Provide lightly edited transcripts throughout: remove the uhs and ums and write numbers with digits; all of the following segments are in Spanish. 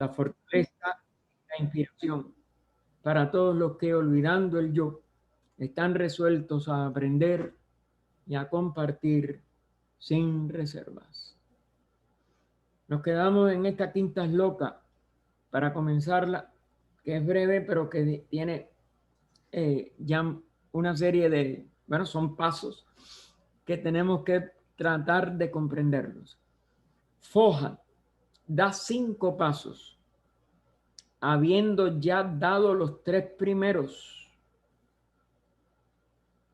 la fortaleza, la inspiración para todos los que, olvidando el yo, están resueltos a aprender y a compartir sin reservas. Nos quedamos en esta quinta loca para comenzarla, que es breve, pero que tiene ya una serie de, bueno, son pasos que tenemos que tratar de comprenderlos. Foja da 5 pasos, habiendo ya dado los 3 primeros,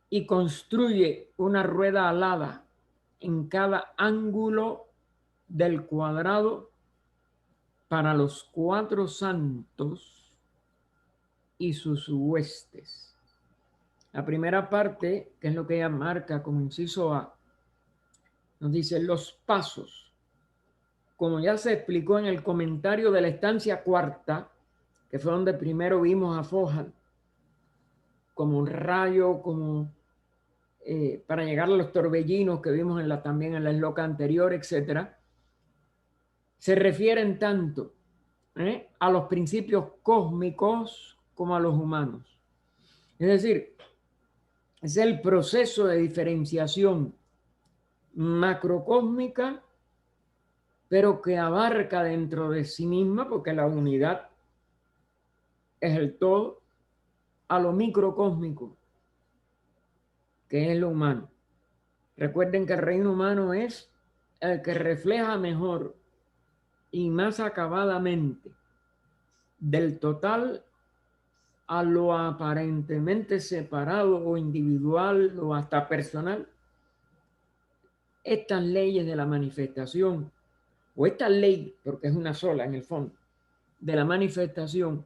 y construye una rueda alada en cada ángulo del cuadrado para los 4 santos y sus huestes. La primera parte, que es lo que ella marca como inciso A, nos dice los pasos. Como ya se explicó en el comentario de la estancia cuarta, que fue donde primero vimos a Foja como un rayo, como para llegar a los torbellinos que vimos también en la esloca anterior, etcétera, se refieren tanto a los principios cósmicos como a los humanos. Es decir, es el proceso de diferenciación macrocósmica, pero que abarca dentro de sí misma, porque la unidad es el todo, a lo microcósmico, que es lo humano. Recuerden que el reino humano es el que refleja mejor y más acabadamente del total a lo aparentemente separado o individual o hasta personal, estas leyes de la manifestación, o esta ley, porque es una sola en el fondo, de la manifestación,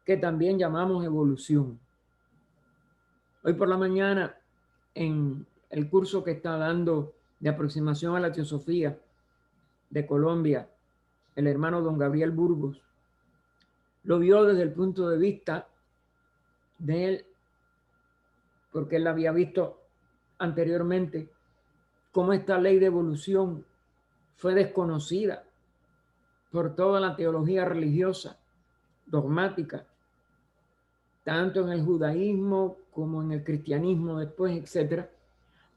que también llamamos evolución. Hoy por la mañana, en el curso que está dando de aproximación a la teosofía de Colombia, el hermano don Gabriel Burgos, lo vio desde el punto de vista de él, porque él había visto anteriormente cómo esta ley de evolución fue desconocida por toda la teología religiosa, dogmática, tanto en el judaísmo como en el cristianismo después, etcétera,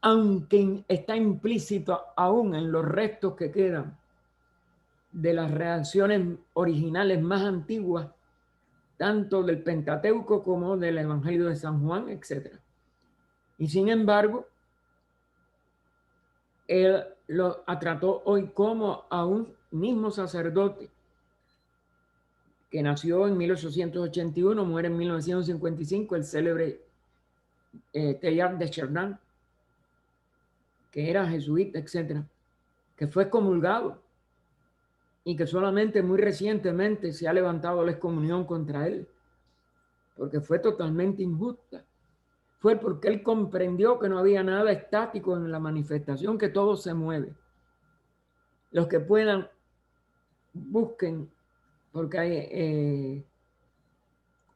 aunque está implícito aún en los restos que quedan de las reacciones originales más antiguas, tanto del Pentateuco como del Evangelio de San Juan, etcétera. Y sin embargo, él lo trató hoy como a un mismo sacerdote que nació en 1881, muere en 1955, el célebre Teilhard de Chardin, que era jesuita, etcétera, que fue excomulgado y que solamente muy recientemente se ha levantado la excomunión contra él, porque fue totalmente injusta. Fue porque él comprendió que no había nada estático en la manifestación, que todo se mueve. Los que puedan, busquen, porque hay,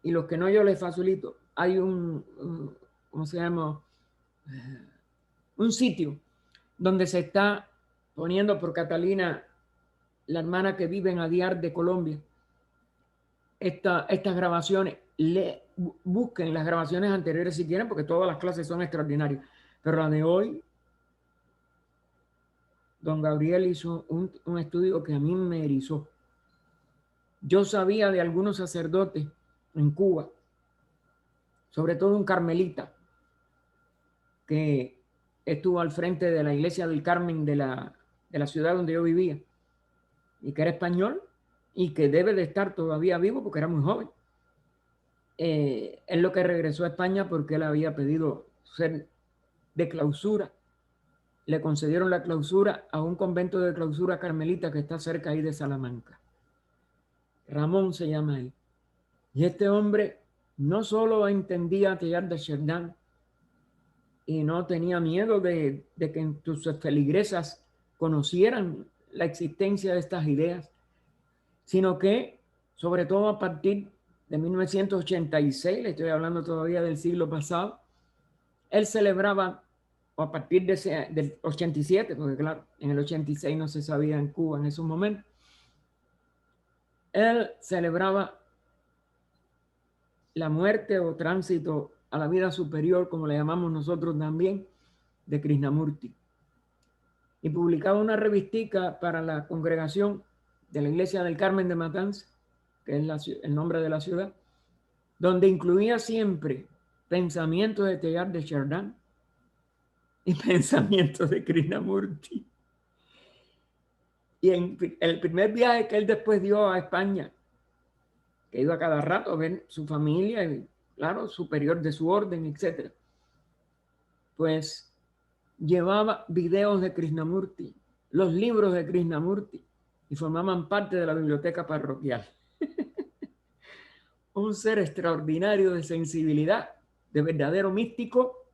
y los que no, yo les facilito, hay ¿cómo se llama? Un sitio donde se está poniendo por Catalina, la hermana que vive en Adiar de Colombia, estas grabaciones. Busquen las grabaciones anteriores si quieren, porque todas las clases son extraordinarias. Pero la de hoy, don Gabriel hizo un estudio que a mí me erizó. Yo sabía de algunos sacerdotes en Cuba, sobre todo un carmelita, que estuvo al frente de la iglesia del Carmen de la ciudad donde yo vivía, y que era español y que debe de estar todavía vivo porque era muy joven. Es lo que regresó a España porque él había pedido ser de clausura. Le concedieron la clausura a un convento de clausura carmelita que está cerca ahí de Salamanca. Ramón se llama él. Y este hombre no solo entendía Teilhard de Chardin y no tenía miedo de que sus feligresas conocieran la existencia de estas ideas, sino que, sobre todo a partir de 1986, le estoy hablando todavía del siglo pasado, él celebraba, o a partir del 87, porque claro, en el 86 no se sabía en Cuba en esos momentos, Él celebraba la muerte o tránsito a la vida superior, como le llamamos nosotros también, de Krishnamurti. Y publicaba una revistica para la congregación de la Iglesia del Carmen de Matanzas, que es el nombre de la ciudad, donde incluía siempre pensamientos de Teilhard de Chardin y pensamientos de Krishnamurti. Y en el primer viaje que él después dio a España, que iba cada rato a ver su familia, y, claro, superior de su orden, etc., pues llevaba videos de Krishnamurti, los libros de Krishnamurti, y formaban parte de la biblioteca parroquial. Un ser extraordinario de sensibilidad, de verdadero místico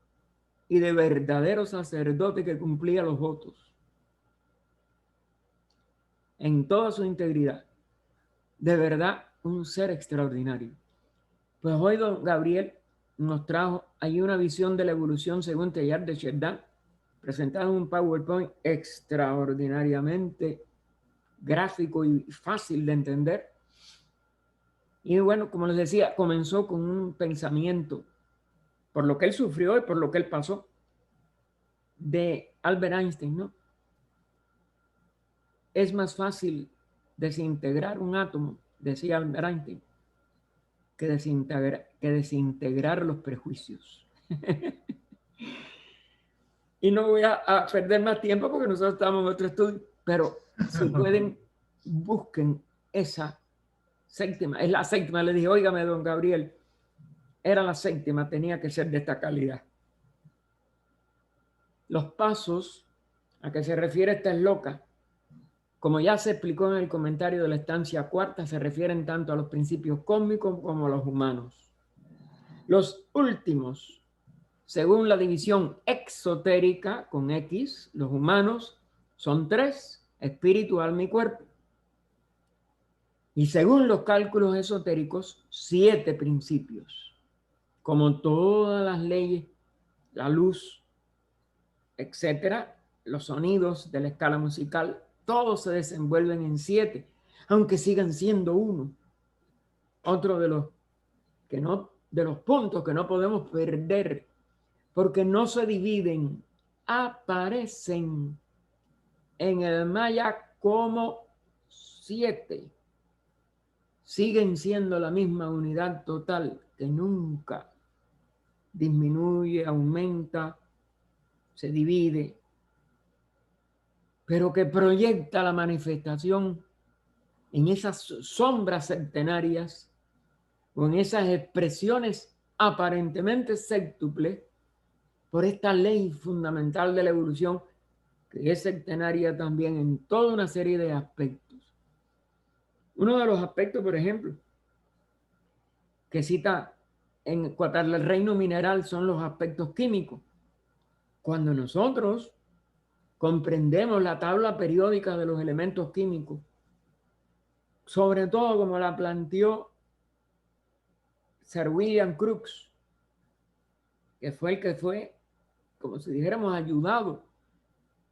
y de verdadero sacerdote que cumplía los votos en toda su integridad. De verdad, un ser extraordinario. Pues hoy don Gabriel nos trajo ahí una visión de la evolución según Teilhard de Chardin, presentado en un PowerPoint extraordinariamente gráfico y fácil de entender. Y bueno, como les decía, comenzó con un pensamiento, por lo que él sufrió y por lo que él pasó, de Albert Einstein, ¿no? Es más fácil desintegrar un átomo, decía Albert Einstein, que desintegrar los prejuicios. Y no voy a perder más tiempo porque nosotros estamos en otro estudio, pero si pueden, busquen esa séptima. Es la séptima. Le dije, óigame, don Gabriel, era la séptima, tenía que ser de esta calidad. Los pasos a que se refiere esta es loca, como ya se explicó en el comentario de la estancia cuarta, se refieren tanto a los principios cósmicos como a los humanos. Los últimos, según la división exotérica con X, los humanos son 3, espíritu, alma y cuerpo. Y según los cálculos esotéricos, 7 principios. Como todas las leyes, la luz, etcétera, los sonidos de la escala musical, todos se desenvuelven en 7, aunque sigan siendo 1. Otro de los puntos que no podemos perder, porque no se dividen, aparecen en el Maya como 7. Siguen siendo la misma unidad total que nunca disminuye, aumenta, se divide, pero que proyecta la manifestación en esas sombras centenarias o en esas expresiones aparentemente séptuples por esta ley fundamental de la evolución que es centenaria también en toda una serie de aspectos. Uno de los aspectos, por ejemplo, que cita en cuanto al reino mineral son los aspectos químicos. Cuando nosotros comprendemos la tabla periódica de los elementos químicos, sobre todo como la planteó Sir William Crookes, que fue el que fue, como si dijéramos, ayudado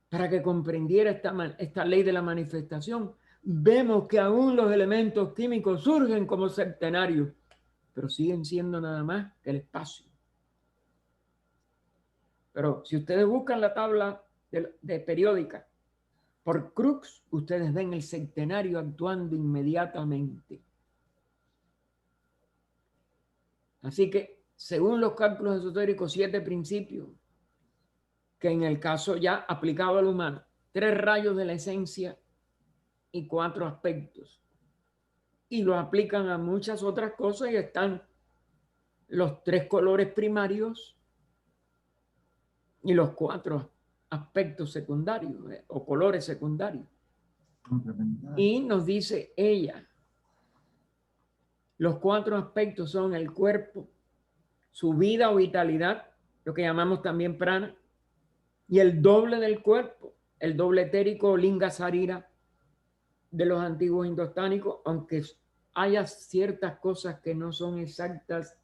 para que comprendiera esta ley de la manifestación, vemos que aún los elementos químicos surgen como centenarios, pero siguen siendo nada más que el espacio. Pero si ustedes buscan la tabla de periódica por Crookes, ustedes ven el centenario actuando inmediatamente. Así que, según los cálculos esotéricos, 7 principios, que en el caso ya aplicado al humano, 3 rayos de la esencia y 4 aspectos. Y lo aplican a muchas otras cosas y están los 3 colores primarios y los 4 aspectos secundarios o colores secundarios. Y nos dice ella, los 4 aspectos son el cuerpo, su vida o vitalidad, lo que llamamos también prana, y el doble del cuerpo, el doble etérico linga sarira de los antiguos indostánicos, aunque haya ciertas cosas que no son exactas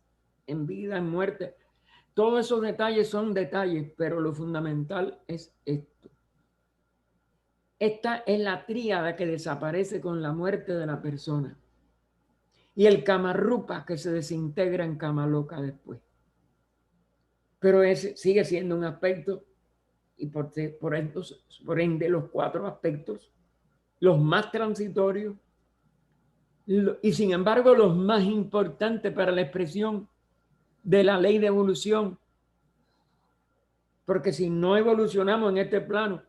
en vida, en muerte. Todos esos detalles son detalles, pero lo fundamental es esto. Esta es la tríada que desaparece con la muerte de la persona. y el Kamarupa que se desintegra en Kamaloka después. Pero ese sigue siendo un aspecto y por ende los 4 aspectos, los más transitorios y sin embargo los más importantes para la expresión de la ley de evolución. Porque si no evolucionamos en este plano,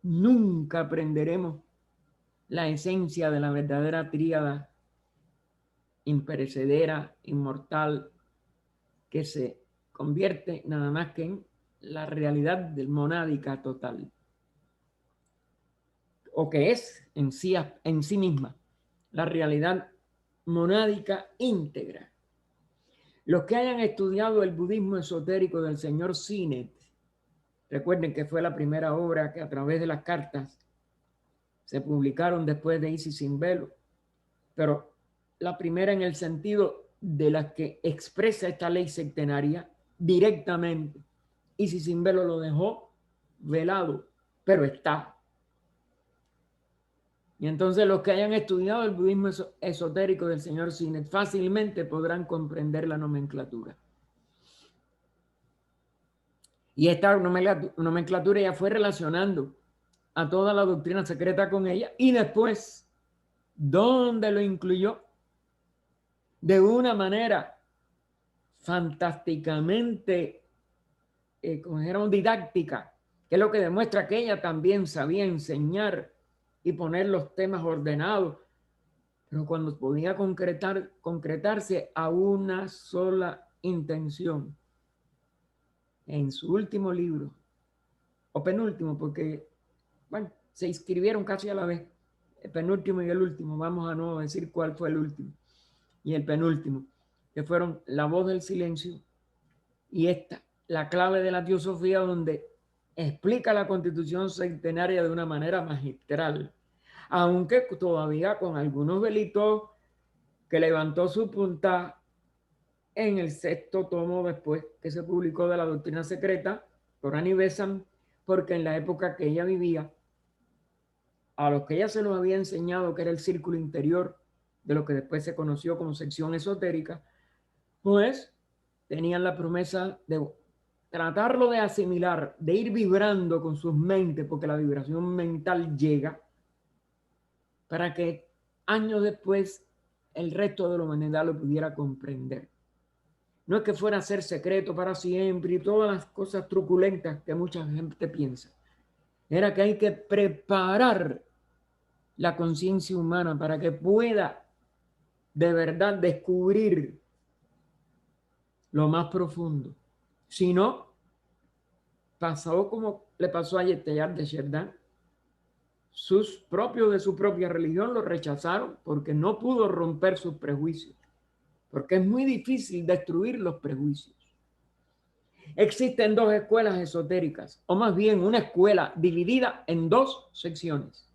nunca aprenderemos la esencia de la verdadera tríada imperecedera, inmortal, que se convierte nada más que en la realidad del monádica total, o que es en sí misma la realidad monádica íntegra. Los que hayan estudiado el budismo esotérico del señor Sinet, recuerden que fue la primera obra que a través de las cartas se publicaron después de Isis sin velo, pero la primera en el sentido de la que expresa esta ley sectenaria directamente. Isis sin velo lo dejó velado, pero está. Y entonces los que hayan estudiado el budismo esotérico del señor Sinet fácilmente podrán comprender la nomenclatura. Y esta nomenclatura ya fue relacionando a toda la doctrina secreta con ella y después, ¿dónde lo incluyó? De una manera fantásticamente, como dijeron, didáctica, que es lo que demuestra que ella también sabía enseñar y poner los temas ordenados, pero cuando podía concretarse a una sola intención. En su último libro, o penúltimo, porque, bueno, se inscribieron casi a la vez, el penúltimo y el último, vamos a no decir cuál fue el último, y el penúltimo, que fueron La voz del silencio y esta, La clave de la teosofía, donde explica la constitución centenaria de una manera magistral, aunque todavía con algunos delitos que levantó su punta en el 6º tomo después que se publicó de la doctrina secreta por Annie Besant, porque en la época que ella vivía, a los que ella se los había enseñado, que era el círculo interior de lo que después se conoció como sección esotérica, pues tenían la promesa de tratarlo de asimilar, de ir vibrando con sus mentes, porque la vibración mental llega, para que años después el resto de la humanidad lo pudiera comprender. No es que fuera a ser secreto para siempre y todas las cosas truculentas que mucha gente piensa. Era que hay que preparar la conciencia humana para que pueda de verdad descubrir lo más profundo. Si no, pasó como le pasó a Teilhard de Chardin. Sus propios de su propia religión lo rechazaron porque no pudo romper sus prejuicios. Porque es muy difícil destruir los prejuicios. Existen 2 escuelas esotéricas, o más bien una escuela dividida en 2 secciones.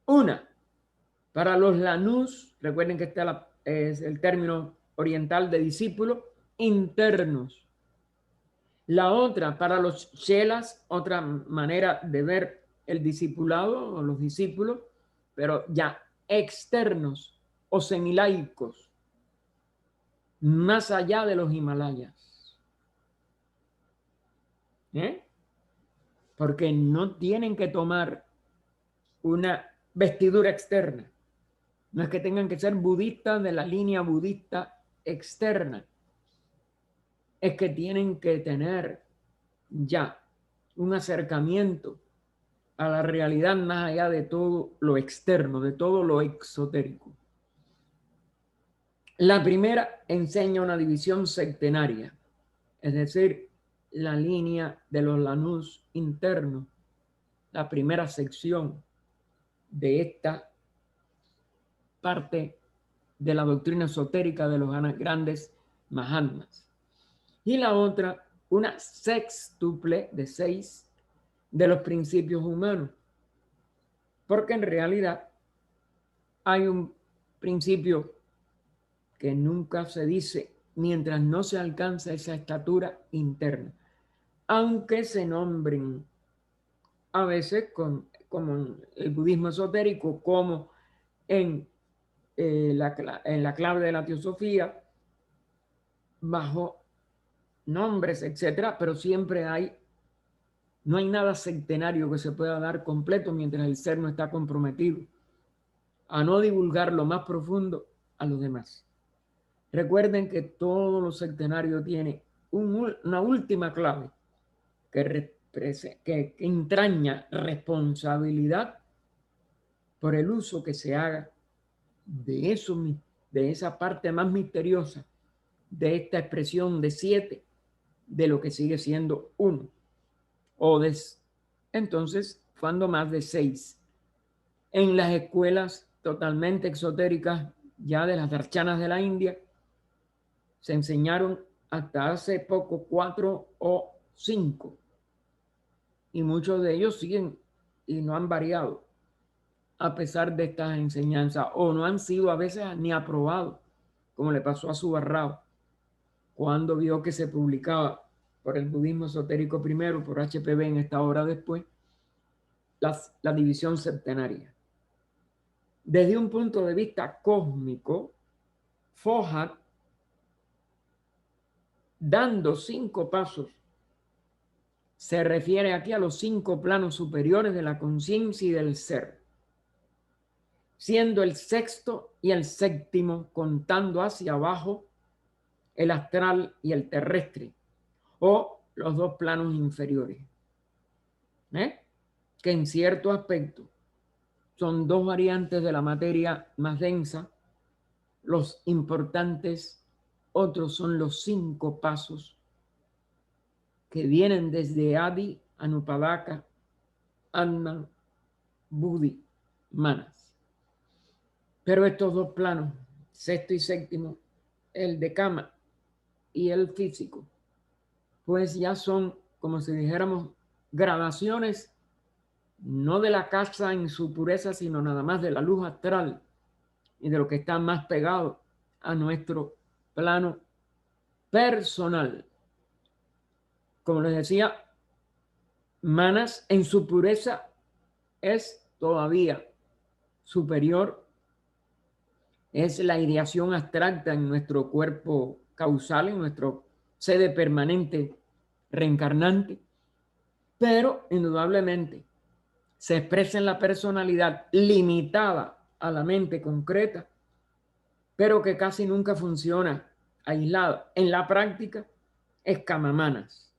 Una, para los lanús, recuerden que es el término oriental de discípulos internos. La otra, para los chelas, otra manera de ver el discipulado o los discípulos, pero ya externos o semilaicos, más allá de los Himalayas. Porque no tienen que tomar una vestidura externa. No es que tengan que ser budistas de la línea budista externa. Es que tienen que tener ya un acercamiento a la realidad más allá de todo lo externo, de todo lo exotérico. La primera enseña una división sectenaria, es decir, la línea de los lanús internos, la primera sección de esta parte de la doctrina esotérica de los grandes Mahatmas. Y la otra, una sextuple de 6 de los principios humanos. Porque en realidad hay un principio que nunca se dice mientras no se alcanza esa estatura interna, aunque se nombren a veces como en el budismo esotérico, como en en la clave de la teosofía, bajo nombres, etcétera, pero siempre no hay nada centenario que se pueda dar completo mientras el ser no está comprometido a no divulgar lo más profundo a los demás. Recuerden que todo lo centenario tiene una última clave que entraña responsabilidad por el uso que se haga de eso, de esa parte más misteriosa de esta expresión de 7, de lo que sigue siendo 1. Entonces, cuando más de 6. En las escuelas totalmente exotéricas, ya de las darchanas de la India, se enseñaron hasta hace poco 4 o 5. Y muchos de ellos siguen y no han variado a pesar de estas enseñanzas, o no han sido a veces ni aprobados, como le pasó a Subarrao, cuando vio que se publicaba por el budismo esotérico primero, por HPB en esta obra después, la división septenaria. Desde un punto de vista cósmico, Fohat, dando 5 pasos, se refiere aquí a los 5 planos superiores de la conciencia y del ser, siendo el 6º y el 7º contando hacia abajo el astral y el terrestre, o los 2 planos inferiores, que en cierto aspecto son 2 variantes de la materia más densa. Los importantes otros son los 5 pasos que vienen desde Adi, Anupadaka, Atman, Buddhi, Manas. Pero estos 2 planos, 6º y 7º, el de Kama y el físico, pues ya son, como si dijéramos, gradaciones no de la casa en su pureza, sino nada más de la luz astral y de lo que está más pegado a nuestro plano personal. Como les decía, Manas en su pureza es todavía superior, es la ideación abstracta en nuestro cuerpo causal, en nuestro sede permanente reencarnante, pero indudablemente se expresa en la personalidad limitada a la mente concreta, pero que casi nunca funciona aislada. En la práctica es Kamamanas.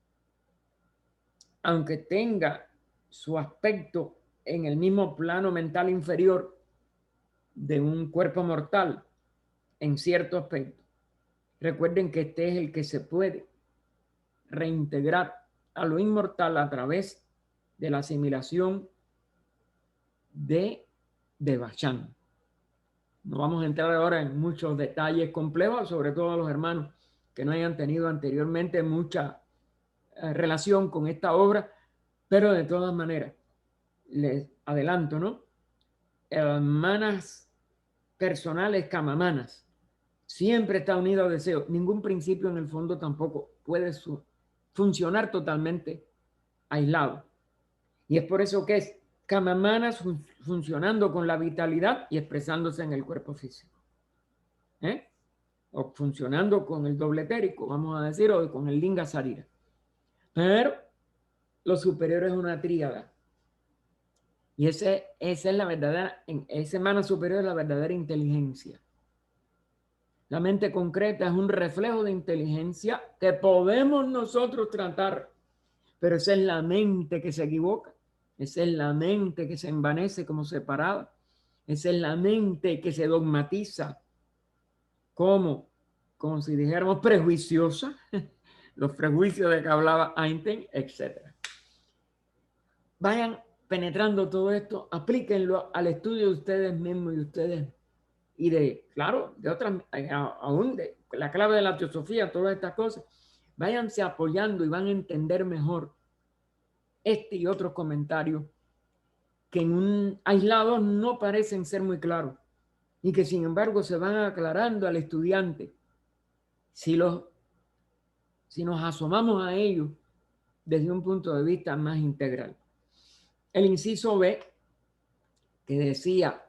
Aunque tenga su aspecto en el mismo plano mental inferior de un cuerpo mortal, en cierto aspecto. Recuerden que este es el que se puede reintegrar a lo inmortal a través de la asimilación de Devachan. No vamos a entrar ahora en muchos detalles complejos, sobre todo a los hermanos que no hayan tenido anteriormente mucha relación con esta obra, pero de todas maneras, les adelanto, ¿no? Manas personales, Kamamanas, siempre está unido a deseo. Ningún principio en el fondo tampoco puede funcionar totalmente aislado. Y es por eso que es Kamamanas funcionando con la vitalidad y expresándose en el cuerpo físico. O funcionando con el doble etérico, vamos a decir, o con el Linga Sarira. Pero lo superior es una tríada. Y esa es la verdadera, ese mana superior es la verdadera inteligencia. La mente concreta es un reflejo de inteligencia que podemos nosotros tratar, pero esa es la mente que se equivoca, esa es la mente que se envanece como separada, esa es la mente que se dogmatiza como si dijéramos prejuiciosa, los prejuicios de que hablaba Einstein, etc. Vayan penetrando todo esto, aplíquenlo al estudio de ustedes mismos y ustedes, y claro, de otras, aún de la clave de la teosofía, todas estas cosas, váyanse apoyando y van a entender mejor este y otros comentarios que en un aislado no parecen ser muy claros y que sin embargo se van aclarando al estudiante si nos asomamos a ellos desde un punto de vista más integral. El inciso B, que decía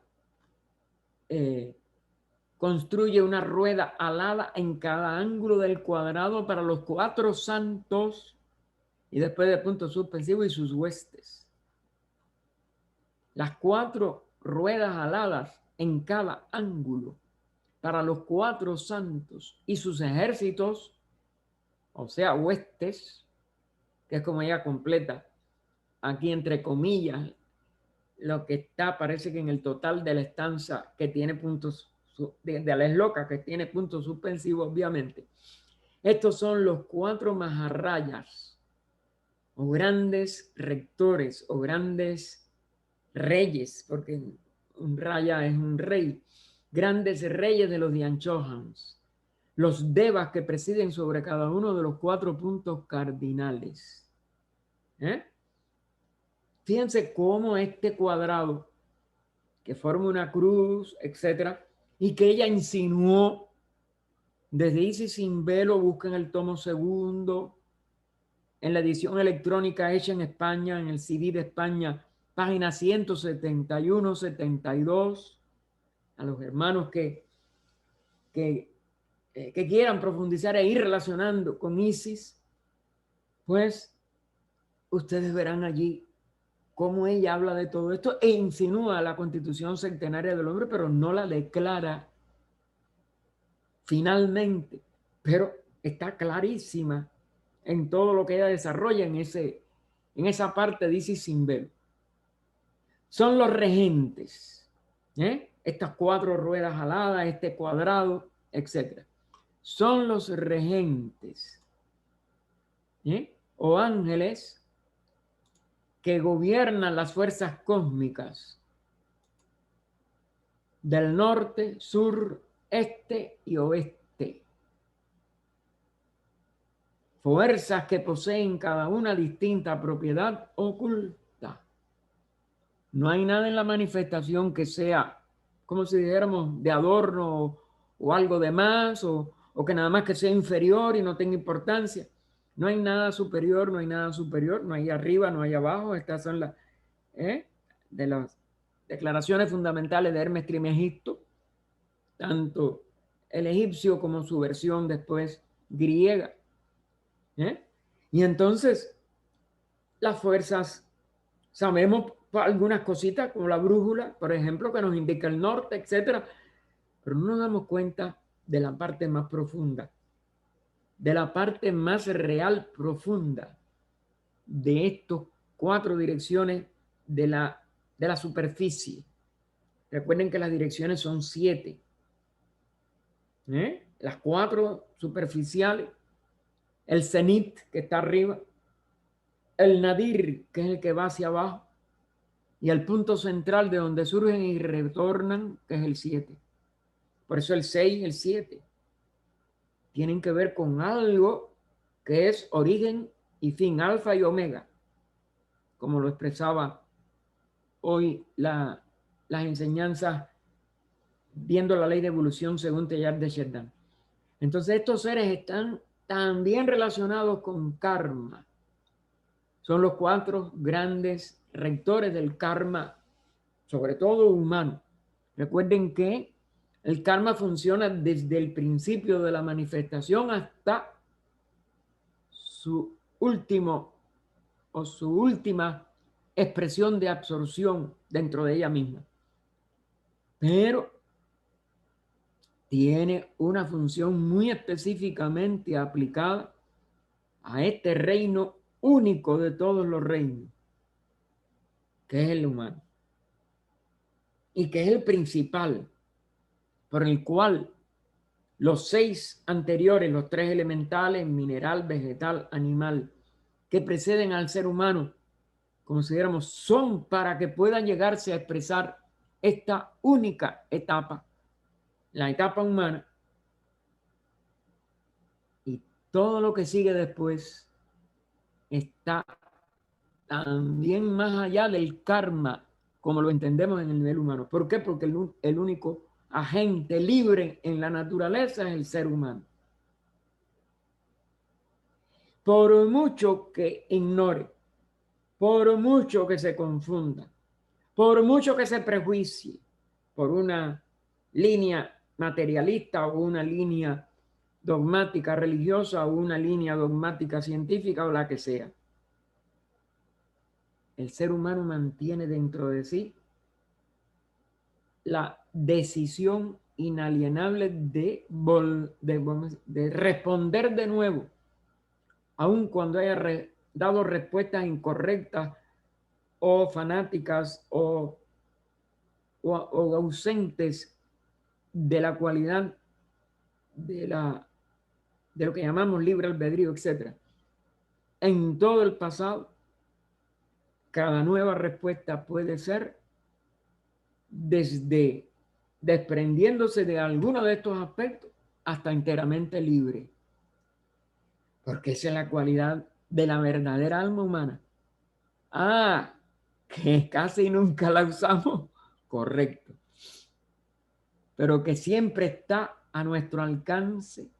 construye una rueda alada en cada ángulo del cuadrado para los 4 santos y después de puntos suspensivos y sus huestes. Las 4 ruedas aladas en cada ángulo para los 4 santos y sus ejércitos, o sea, huestes, que es como ella completa aquí entre comillas lo que está, parece que en el total de la estanza que tiene puntos, de la esloca que tiene puntos suspensivos, obviamente. Estos son los 4 maharrayas, o grandes rectores, o grandes reyes, porque un raya es un rey, grandes reyes de los Dhyan-Chohans, los devas que presiden sobre cada uno de los 4 puntos cardinales. Fíjense cómo este cuadrado que forma una cruz, etcétera, y que ella insinuó desde Isis sin velo, busquen el tomo segundo, en la edición electrónica hecha en España, en el CD de España, página 171, 72, a los hermanos que quieran profundizar e ir relacionando con Isis, pues ustedes verán allí cómo ella habla de todo esto e insinúa la constitución centenaria del hombre, pero no la declara finalmente, pero está clarísima en todo lo que ella desarrolla en esa parte, dice sin ver. Son los regentes, estas 4 ruedas aladas, este cuadrado, etc. Son los regentes, o ángeles que gobiernan las fuerzas cósmicas del norte, sur, este y oeste. Fuerzas que poseen cada una distinta propiedad oculta. No hay nada en la manifestación que sea, como si dijéramos, de adorno o algo de más, o que nada más que sea inferior y no tenga importancia. No hay nada superior, no hay nada superior, no hay arriba, no hay abajo. Estas son las de las declaraciones fundamentales de Hermes Trismegisto, tanto el egipcio como su versión después griega. Y entonces las fuerzas, sabemos algunas cositas como la brújula, por ejemplo, que nos indica el norte, etcétera, pero no nos damos cuenta de la parte más profunda, de la parte más real profunda de estos 4 direcciones de la superficie. Recuerden que las direcciones son 7. Las 4 superficiales, el cenit que está arriba, el nadir que es el que va hacia abajo, y el punto central de donde surgen y retornan, que es el 7. Por eso el 6 y el 7 tienen que ver con algo que es origen y fin, alfa y omega, como lo expresaba hoy las enseñanzas viendo la ley de evolución según Teilhard de Chardin. Entonces estos seres están también relacionados con karma. Son los 4 grandes rectores del karma, sobre todo humano. Recuerden que el karma funciona desde el principio de la manifestación hasta su último o su última expresión de absorción dentro de ella misma. Pero tiene una función muy específicamente aplicada a este reino único de todos los reinos, que es el humano, y que es el principal, por el cual los 6 anteriores, los 3 elementales, mineral, vegetal, animal, que preceden al ser humano, consideramos, son para que puedan llegarse a expresar esta única etapa, la etapa humana, y todo lo que sigue después está también más allá del karma, como lo entendemos en el nivel humano. ¿Por qué? Porque el único agente libre en la naturaleza es el ser humano. Por mucho que ignore, por mucho que se confunda, por mucho que se prejuicie por una línea materialista o una línea dogmática religiosa o una línea dogmática científica o la que sea. El ser humano mantiene dentro de sí la decisión inalienable de responder de nuevo, aun cuando haya dado respuestas incorrectas o fanáticas o ausentes de la cualidad de lo que llamamos libre albedrío, etc. En todo el pasado, cada nueva respuesta puede ser desde desprendiéndose de alguno de estos aspectos hasta enteramente libre. Porque esa es la cualidad de la verdadera alma humana. Ah, que casi nunca la usamos, correcto. Pero que siempre está a nuestro alcance.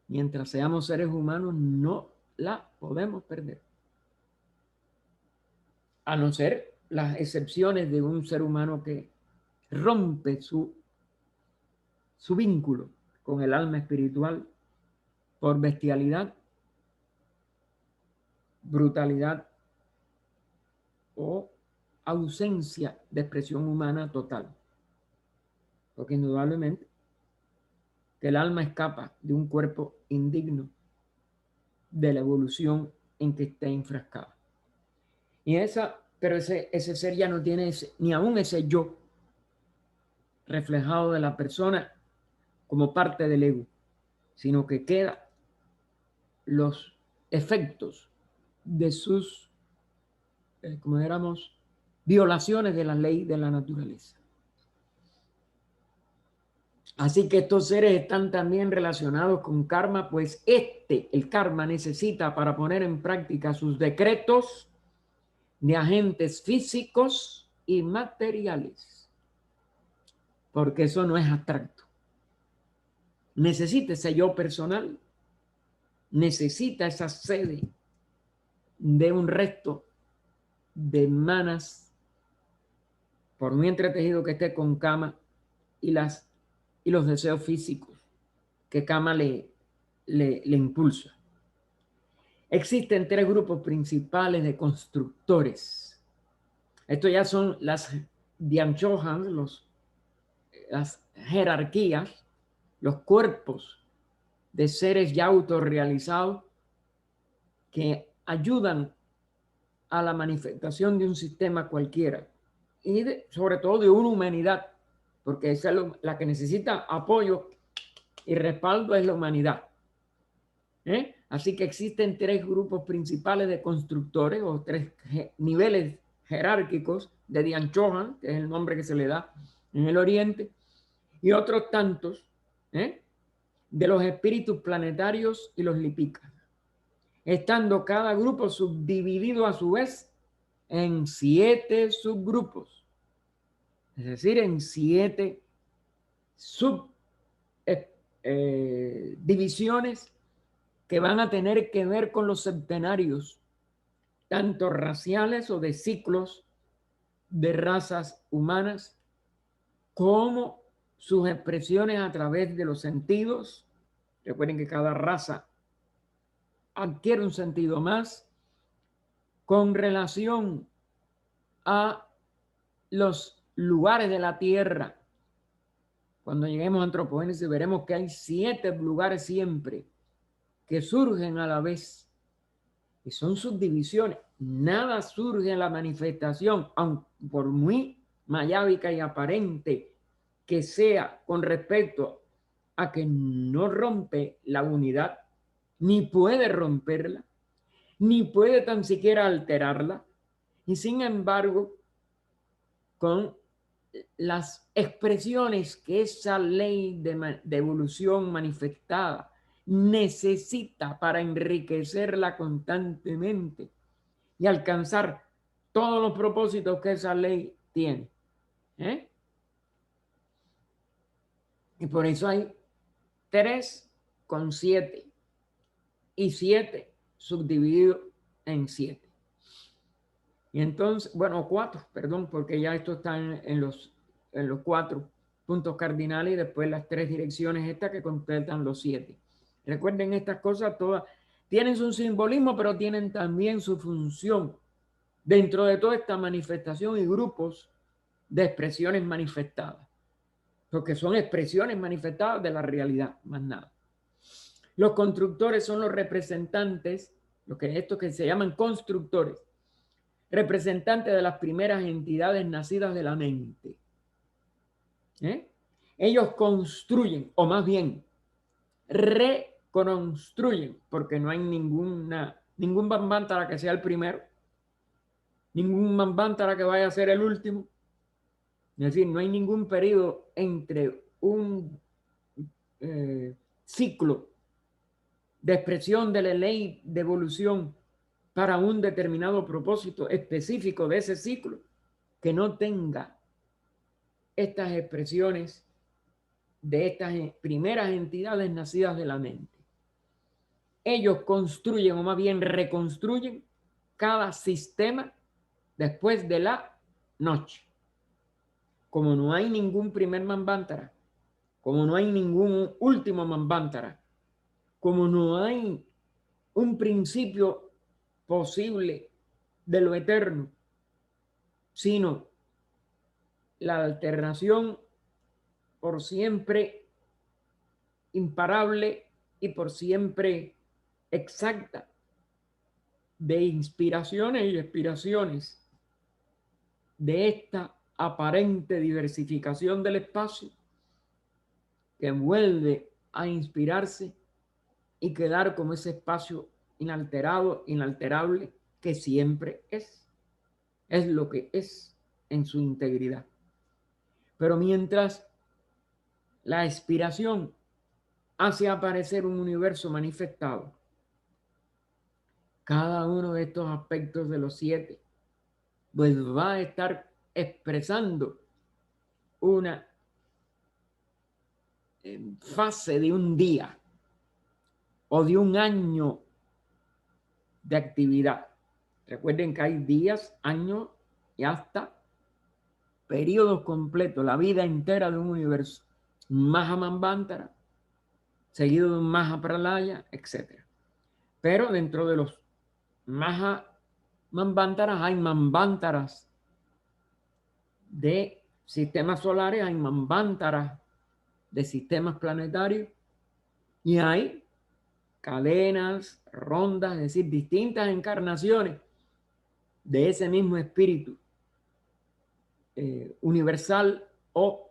Mientras seamos seres humanos, no la podemos perder. A no ser las excepciones de un ser humano que rompe su vínculo con el alma espiritual por bestialidad, brutalidad o ausencia de expresión humana total. Porque indudablemente que el alma escapa de un cuerpo indigno de la evolución en que está enfrascada. Pero ese ser ya no tiene ni aún ese yo reflejado de la persona como parte del ego, sino que queda los efectos de sus, como dijéramos, violaciones de la ley de la naturaleza. Así que estos seres están también relacionados con karma, pues el karma necesita para poner en práctica sus decretos de agentes físicos y materiales, porque eso no es abstracto. Necesita ese yo personal, necesita esa sede de un resto de manas, por muy entretejido que esté con Kama, y los deseos físicos que Kama le impulsa. Existen 3 grupos principales de constructores. Estos ya son las Dhyan-chohan, las jerarquías, los cuerpos de seres ya autorrealizados que ayudan a la manifestación de un sistema cualquiera y sobre todo de una humanidad, porque esa es la que necesita apoyo y respaldo, es la humanidad. Así que existen 3 grupos principales de constructores o 3 niveles jerárquicos de Dhyan-chohan, que es el nombre que se le da en el Oriente, y otros tantos de los espíritus planetarios y los lipikas, estando cada grupo subdividido a su vez en 7 subgrupos, es decir, en 7 subdivisiones que van a tener que ver con los centenarios, tanto raciales o de ciclos de razas humanas, como sus expresiones a través de los sentidos. Recuerden que cada raza adquiere un sentido más con relación a los lugares de la tierra. Cuando lleguemos a Antropogénesis veremos que hay 7 lugares siempre que surgen a la vez y son subdivisiones. Nada surge en la manifestación, aun por muy mayábica y aparente que sea con respecto a que no rompe la unidad, ni puede romperla, ni puede tan siquiera alterarla, y sin embargo, con las expresiones que esa ley de evolución manifestada necesita para enriquecerla constantemente y alcanzar todos los propósitos que esa ley tiene. Y por eso hay 3 con 7 y 7 subdividido en 7. Y entonces, bueno, 4, perdón, porque ya esto está en los 4 puntos cardinales y después las 3 direcciones estas que completan los 7. Recuerden, estas cosas todas tienen su simbolismo, pero tienen también su función dentro de toda esta manifestación y grupos de expresiones manifestadas, porque son expresiones manifestadas de la realidad, más nada. Los constructores son los representantes, estos que se llaman constructores, representantes de las primeras entidades nacidas de la mente. Ellos construyen, o más bien reconstruyen, porque no hay ningún Manvantara que sea el primero, ningún Manvantara que vaya a ser el último. Es decir, no hay ningún periodo entre un ciclo de expresión de la ley de evolución para un determinado propósito específico de ese ciclo que no tenga estas expresiones de estas primeras entidades nacidas de la mente. Ellos construyen, o más bien reconstruyen, cada sistema después de la noche. Como no hay ningún primer Manvantara, como no hay ningún último Manvantara, como no hay un principio posible de lo eterno, sino la alternación por siempre imparable y por siempre exacta de inspiraciones y expiraciones de esta aparente diversificación del espacio que vuelve a inspirarse y quedar como ese espacio inalterado, inalterable, que siempre es lo que es en su integridad. Pero mientras la expiración hace aparecer un universo manifestado, cada uno de estos aspectos de los 7 pues va a estar expresando una fase de un día o de un año de actividad. Recuerden que hay días, años y hasta periodos completos, la vida entera de un universo. Mahamanvantara, seguido de un Mahapralaya, etc. Pero dentro de los Mahamanvantaras hay Manvantaras de sistemas solares, hay Manvantaras de sistemas planetarios y hay cadenas, rondas, es decir, distintas encarnaciones de ese mismo espíritu universal o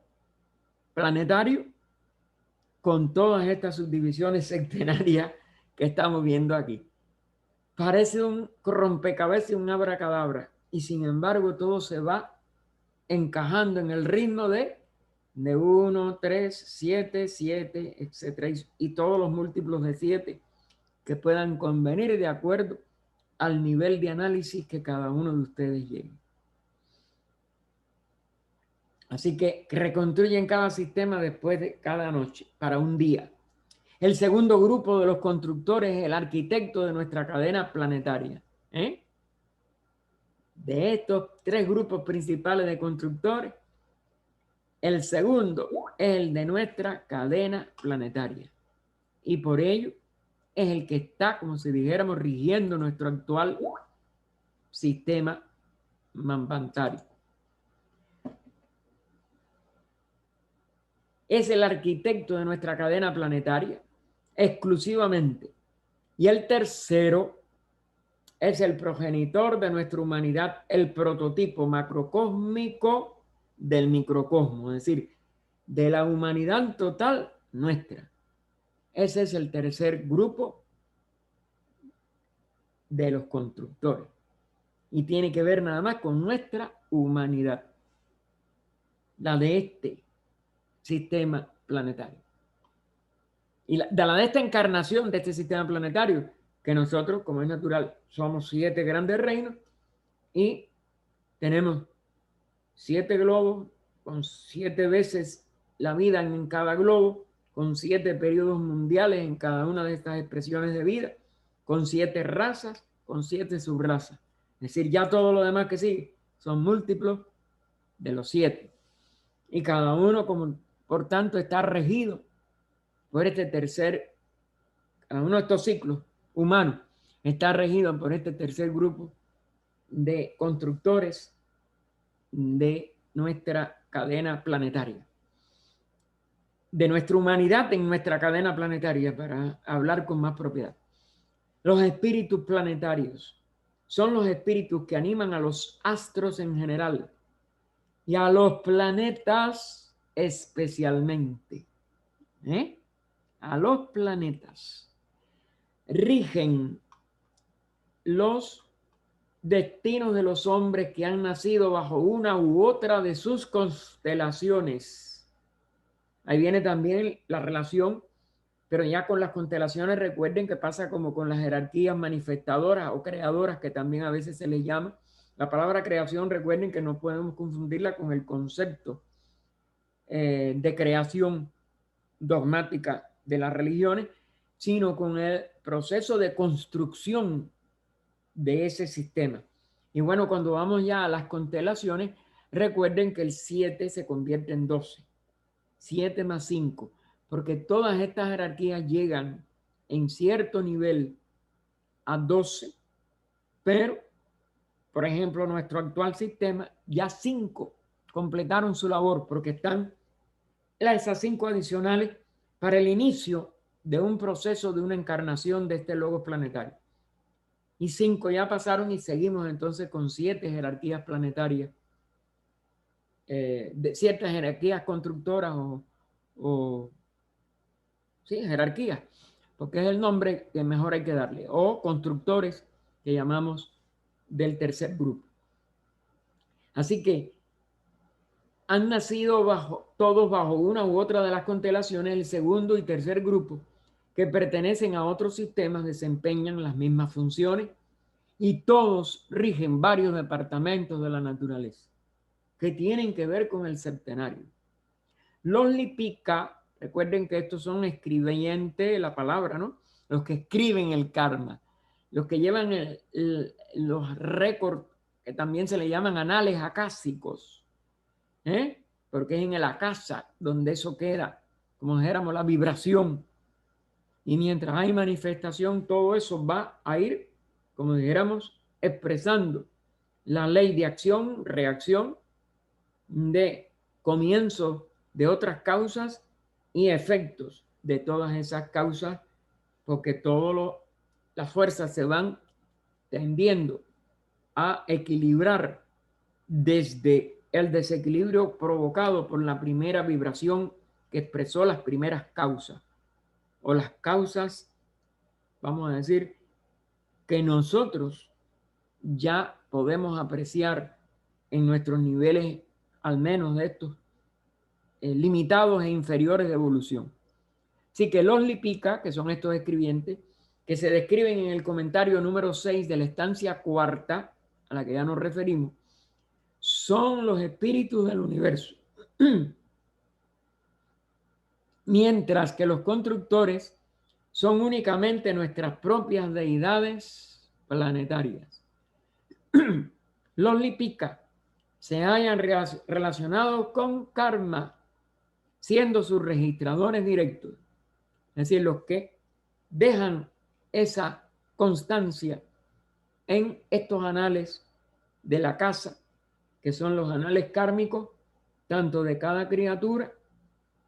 planetario, con todas estas subdivisiones sectenarias que estamos viendo aquí. Parece un rompecabezas y un abracadabra, y sin embargo todo se va encajando en el ritmo de 1, 3, 7, 7, etc. Y todos los múltiplos de 7 que puedan convenir de acuerdo al nivel de análisis que cada uno de ustedes llegue. Así que reconstruyen cada sistema después de cada noche, para un día. El segundo grupo de los constructores es el arquitecto de nuestra cadena planetaria. De estos 3 grupos principales de constructores, el segundo es el de nuestra cadena planetaria. Y por ello es el que está, como si dijéramos, rigiendo nuestro actual sistema manvantario. Es el arquitecto de nuestra cadena planetaria exclusivamente. Y el tercero es el progenitor de nuestra humanidad, el prototipo macrocósmico del microcosmos, es decir, de la humanidad total nuestra. Ese es el tercer grupo de los constructores. Y tiene que ver nada más con nuestra humanidad, la de este sistema planetario. Y la de esta encarnación de este sistema planetario, que nosotros, como es natural, somos 7 grandes reinos y tenemos 7 globos con 7 veces la vida en cada globo, con 7 periodos mundiales en cada una de estas expresiones de vida, con 7 razas, con 7 subrazas. Es decir, ya todo lo demás que sigue son múltiplos de los 7. Y cada uno, como por tanto, está regido por cada uno de estos ciclos humanos está regido por este tercer grupo de constructores de nuestra cadena planetaria, de nuestra humanidad en nuestra cadena planetaria, para hablar con más propiedad. Los espíritus planetarios son los espíritus que animan a los astros en general y a los planetas especialmente. A los planetas rigen los destinos de los hombres que han nacido bajo una u otra de sus constelaciones. Ahí viene también la relación, pero ya con las constelaciones, recuerden que pasa como con las jerarquías manifestadoras o creadoras, que también a veces se les llama. La palabra creación, recuerden que no podemos confundirla con el concepto de creación dogmática de las religiones, sino con el proceso de construcción de ese sistema. Y bueno, cuando vamos ya a las constelaciones, recuerden que el 7 se convierte en 12. 7 más 5, porque todas estas jerarquías llegan en cierto nivel a 12, pero, por ejemplo, nuestro actual sistema, ya 5 completaron su labor, porque están esas 5 adicionales para el inicio de un proceso de una encarnación de este logos planetario. Y 5 ya pasaron y seguimos entonces con 7 jerarquías planetarias, de ciertas jerarquías constructoras o sí, jerarquías, porque es el nombre que mejor hay que darle, o constructores que llamamos del tercer grupo. Así que han nacido todos bajo una u otra de las constelaciones, el segundo y tercer grupo, que pertenecen a otros sistemas, desempeñan las mismas funciones y todos rigen varios departamentos de la naturaleza que tienen que ver con el septenario. Los Lipika, recuerden que estos son escribientes, la palabra, ¿no? Los que escriben el karma, los que llevan los récords, que también se le llaman anales acásicos, porque es en el acasa donde eso queda, como dijéramos, la vibración. Y mientras hay manifestación, todo eso va a ir, como dijéramos, expresando la ley de acción, reacción, de comienzo de otras causas y efectos de todas esas causas, porque todas las fuerzas se van tendiendo a equilibrar desde el desequilibrio provocado por la primera vibración que expresó las primeras causas, o las causas, vamos a decir, que nosotros ya podemos apreciar en nuestros niveles, al menos de estos limitados e inferiores de evolución. Así que los Lipika, que son estos escribientes, que se describen en el comentario número 6 de la estancia cuarta, a la que ya nos referimos, son los espíritus del universo. Mientras que los constructores son únicamente nuestras propias deidades planetarias. Los Lipika se hayan relacionado con karma, siendo sus registradores directos, es decir, los que dejan esa constancia en estos anales de la casa, que son los anales kármicos, tanto de cada criatura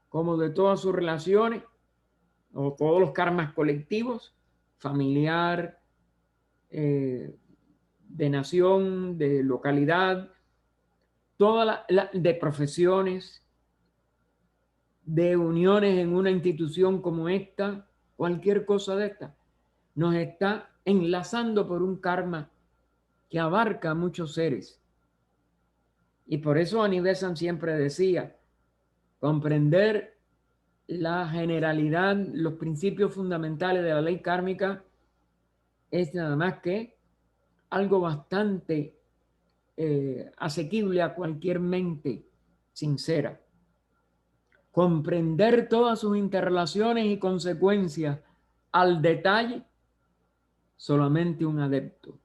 como de todas sus relaciones, o todos los karmas colectivos, familiar, de nación, de localidad, de profesiones, de uniones en una institución como esta, cualquier cosa de esta, nos está enlazando por un karma que abarca a muchos seres. Y por eso Anibesan siempre decía, comprender la generalidad, los principios fundamentales de la ley kármica es nada más que algo bastante asequible a cualquier mente sincera. Comprender todas sus interrelaciones y consecuencias al detalle, solamente un adepto.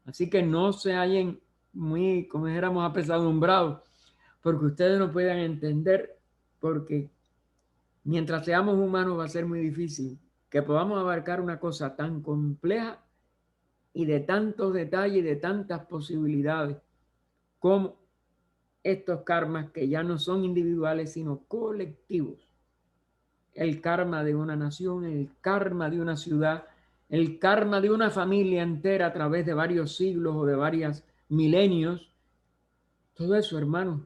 Así que no se hallen muy, como dijéramos, apesadumbrados porque ustedes no puedan entender, porque mientras seamos humanos va a ser muy difícil que podamos abarcar una cosa tan compleja y de tantos detalles y de tantas posibilidades como estos karmas que ya no son individuales, sino colectivos. El karma de una nación, el karma de una ciudad, el karma de una familia entera a través de varios siglos o de varios milenios. Todo eso, hermanos,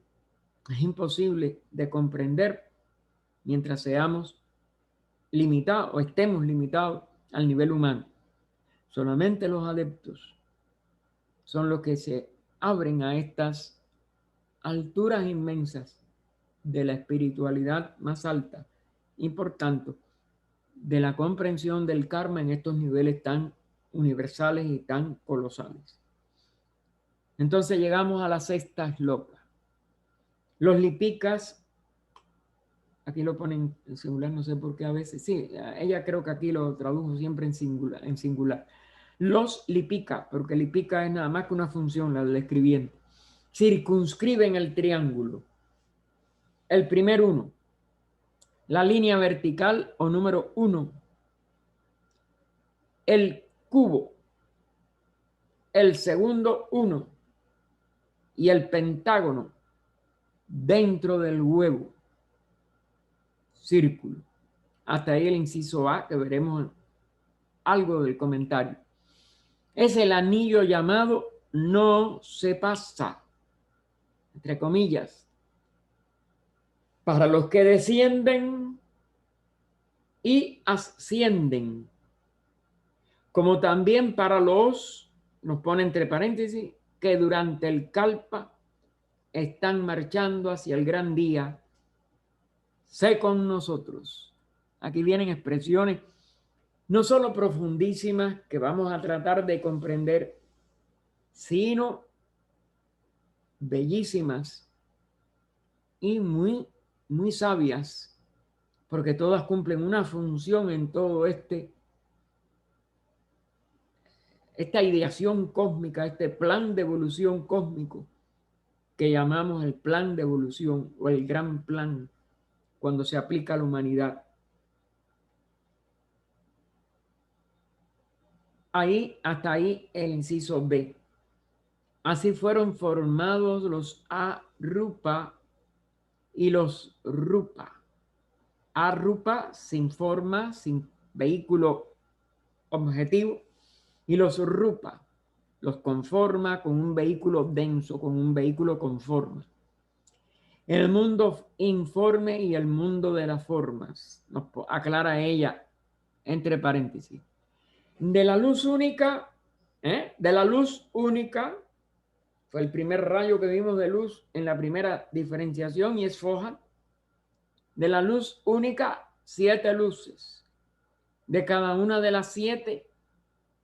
es imposible de comprender mientras seamos limitados o estemos limitados al nivel humano. Solamente los adeptos son los que se abren a estas alturas inmensas de la espiritualidad más alta y por tanto de la comprensión del karma en estos niveles tan universales y tan colosales. Entonces llegamos a la sexta shloka. Los lipicas, aquí lo ponen en singular, no sé por qué a veces, sí, ella creo que aquí lo tradujo siempre en singular. Los lipica, porque lipica es nada más que una función, la del escribiente, circunscriben el triángulo. El primer uno, la línea vertical o número 1, el cubo, el segundo 1 y el pentágono dentro del huevo, círculo. Hasta ahí el inciso A, que veremos algo del comentario. Es el anillo llamado no se pasa, entre comillas, para los que descienden y ascienden, como también para los, nos pone entre paréntesis, que durante el kalpa están marchando hacia el gran día. Sé con nosotros. Aquí vienen expresiones no solo profundísimas que vamos a tratar de comprender, sino bellísimas y muy, muy sabias, porque todas cumplen una función en todo esta ideación cósmica, este plan de evolución cósmico que llamamos el plan de evolución o el gran plan cuando se aplica a la humanidad. Ahí, hasta ahí el inciso B. Así fueron formados los Arupa y los Rupa. Arupa sin forma, sin vehículo objetivo, y los Rupa los conforma con un vehículo denso, con un vehículo con forma. El mundo informe y el mundo de las formas, nos aclara ella entre paréntesis. De la luz única, de la luz única, fue el primer rayo que vimos de luz en la primera diferenciación y es foja. De la luz única, 7 luces. De cada una de las 7,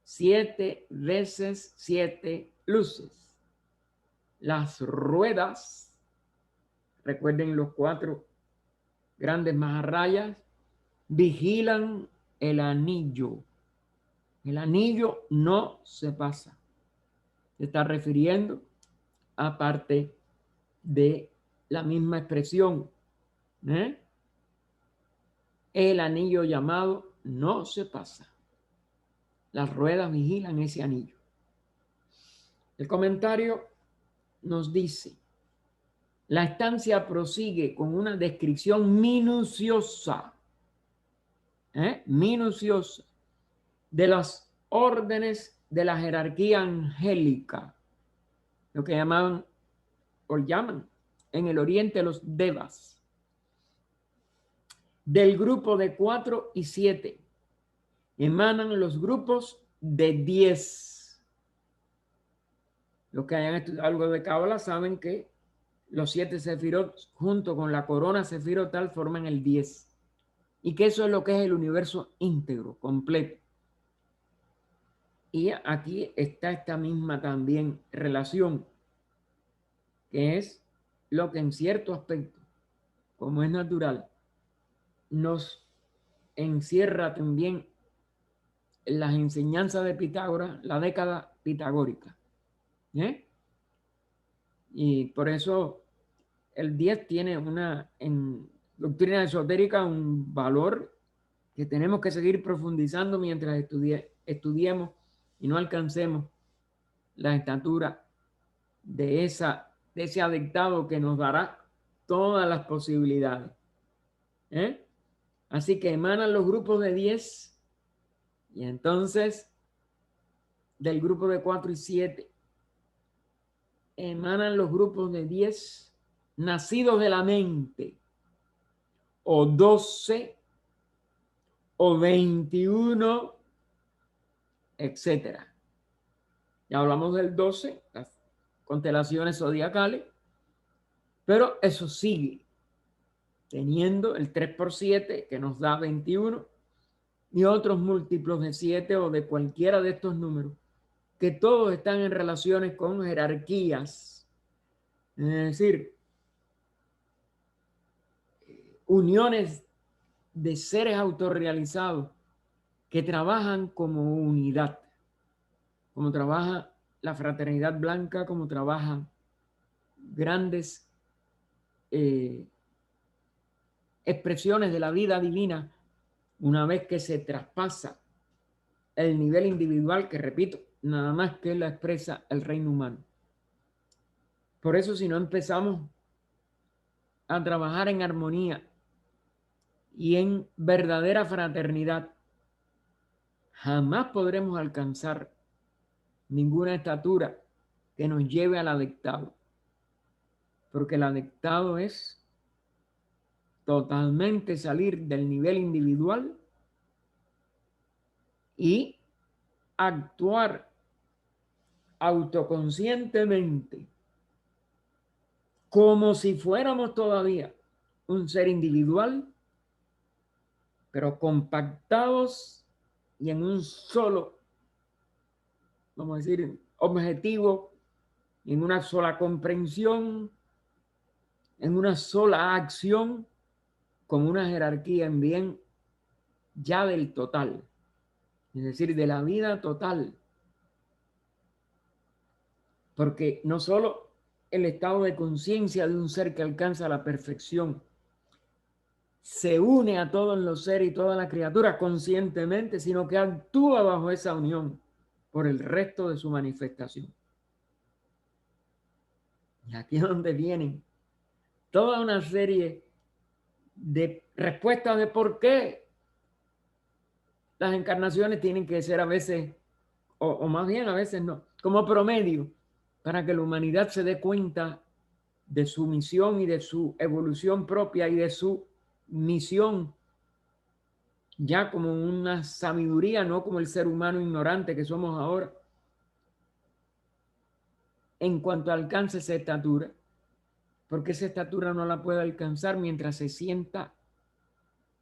7 veces 7 luces. Las ruedas, recuerden los 4 grandes maharayas, vigilan el anillo. El anillo no se pasa. Se está refiriendo a parte de la misma expresión. El anillo llamado no se pasa. Las ruedas vigilan ese anillo. El comentario nos dice, la estancia prosigue con una descripción minuciosa, minuciosa, de las órdenes de la jerarquía angélica, lo que llaman o llaman en el oriente los devas, del grupo de 4 y 7 emanan los grupos de 10. Los que hayan estudiado algo de Cábala saben que los 7 sefirot junto con la corona sefirotal forman el 10 y que eso es lo que es el universo íntegro, completo. Y aquí está esta misma también relación, que es lo que en cierto aspecto, como es natural, nos encierra también en las enseñanzas de Pitágoras, la década pitagórica. Y por eso el 10 tiene en doctrina esotérica un valor que tenemos que seguir profundizando mientras estudiemos y no alcancemos la estatura de ese adectado que nos dará todas las posibilidades. Así que emanan los grupos de 10 y entonces del grupo de 4 y 7 emanan los grupos de 10 nacidos de la mente, o 12, o 21, etcétera. Ya hablamos del 12, las constelaciones zodiacales, pero eso sigue teniendo el 3 por 7, que nos da 21, y otros múltiplos de 7 o de cualquiera de estos números, que todos están en relaciones con jerarquías, es decir, uniones de seres autorrealizados que trabajan como unidad, como trabaja la fraternidad blanca, como trabajan grandes expresiones de la vida divina, una vez que se traspasa el nivel individual, que repito, nada más que la expresa el reino humano. Por eso, si no empezamos a trabajar en armonía y en verdadera fraternidad, jamás podremos alcanzar ninguna estatura que nos lleve al adectado, porque el adectado es totalmente salir del nivel individual y actuar autoconscientemente como si fuéramos todavía un ser individual, pero compactados y en un solo, vamos a decir, objetivo, en una sola comprensión, en una sola acción, con una jerarquía en bien ya del total, es decir, de la vida total. Porque no solo el estado de conciencia de un ser que alcanza la perfección se une a todos los seres y todas las criaturas conscientemente, sino que actúa bajo esa unión por el resto de su manifestación. Y aquí es donde vienen toda una serie de respuestas de por qué las encarnaciones tienen que ser a veces, o más bien a veces no, como promedio, para que la humanidad se dé cuenta de su misión y de su evolución propia y de su misión ya como una sabiduría, no como el ser humano ignorante que somos ahora, en cuanto alcance esa estatura, porque esa estatura no la puede alcanzar mientras se sienta,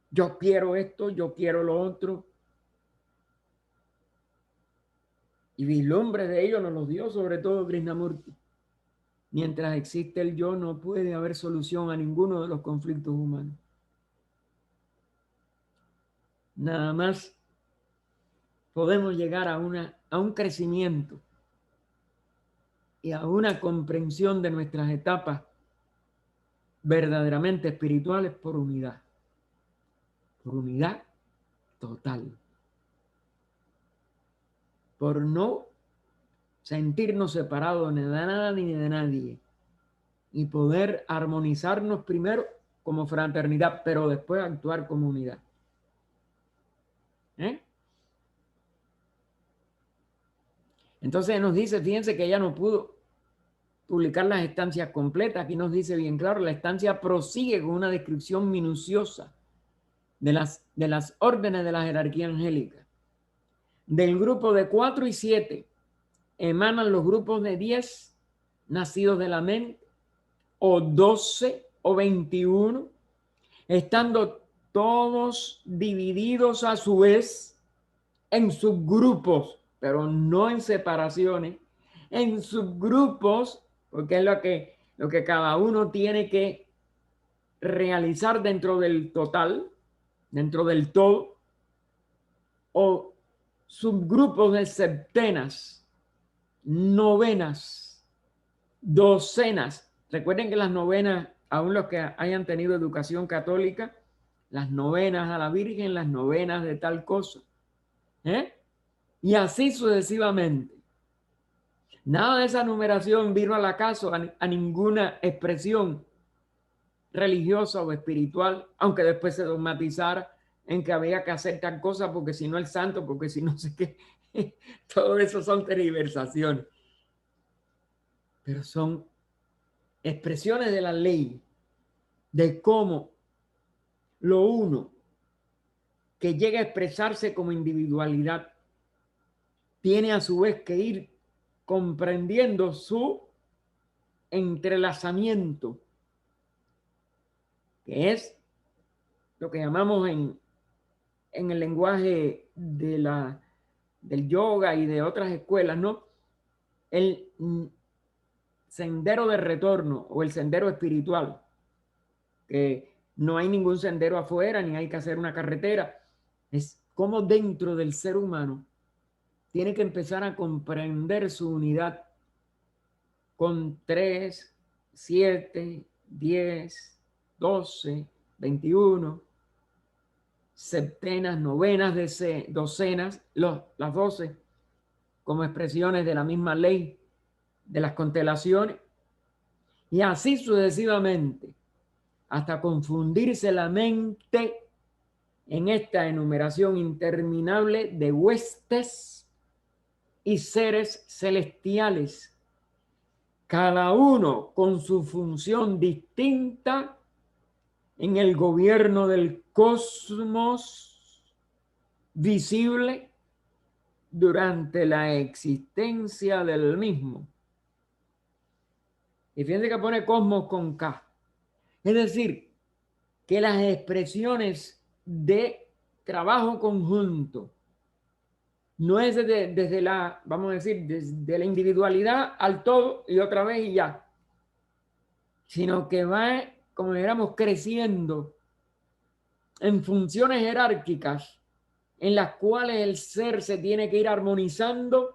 yo quiero esto, yo quiero lo otro, y vislumbre de ello nos los dio sobre todo Krishnamurti. Mientras existe el yo, no puede haber solución a ninguno de los conflictos humanos. Nada más podemos llegar a un crecimiento y a una comprensión de nuestras etapas verdaderamente espirituales por unidad total, por no sentirnos separados ni de nada ni de nadie y poder armonizarnos primero como fraternidad, pero después actuar como unidad. Entonces nos dice, fíjense que ella no pudo publicar las estancias completas. Aquí nos dice bien claro, la estancia prosigue con una descripción minuciosa de las órdenes de la jerarquía angélica. Del grupo de 4 y 7 emanan los grupos de 10 nacidos de la mente, o 12 o 21, estando todos divididos a su vez en subgrupos, pero no en separaciones, en subgrupos, porque es lo que cada uno tiene que realizar dentro del total, dentro del todo, o subgrupos de septenas, novenas, docenas. Recuerden que las novenas aún los que hayan tenido educación católica, las novenas a la Virgen, las novenas de tal cosa, ¿eh? Y así sucesivamente. Nada de esa numeración vino al acaso a ninguna expresión religiosa o espiritual, aunque después se dogmatizara en que había que hacer tal cosa porque si no el santo, porque si no sé qué. Todo eso son tergiversaciones. Pero son expresiones de la ley, de cómo lo uno que llega a expresarse como individualidad tiene a su vez que ir comprendiendo su entrelazamiento, que es lo que llamamos en el lenguaje del yoga y de otras escuelas, ¿no? El sendero de retorno o el sendero espiritual, que no hay ningún sendero afuera, ni hay que hacer una carretera. Es como dentro del ser humano tiene que empezar a comprender su unidad con 3, 7, 10, 12, 21, septenas, novenas, docenas, las 12 como expresiones de la misma ley de las constelaciones, y así sucesivamente, hasta confundirse la mente en esta enumeración interminable de huestes y seres celestiales, cada uno con su función distinta en el gobierno del cosmos visible durante la existencia del mismo. Y fíjense que pone cosmos con K. Es decir, que las expresiones de trabajo conjunto no es desde la, vamos a decir, desde la individualidad al todo y otra vez y ya, sino que va, como dijéramos, creciendo en funciones jerárquicas en las cuales el ser se tiene que ir armonizando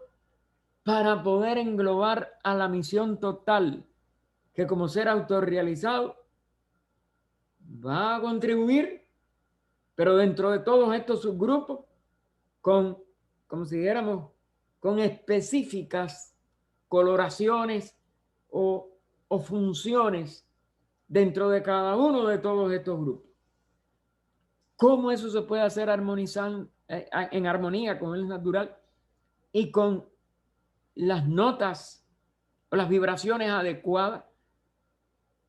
para poder englobar a la misión total, que como ser autorrealizado va a contribuir, pero dentro de todos estos subgrupos, con, como si dijéramos, con específicas coloraciones o funciones dentro de cada uno de todos estos grupos. ¿Cómo eso se puede hacer en armonía con el natural y con las notas o las vibraciones adecuadas?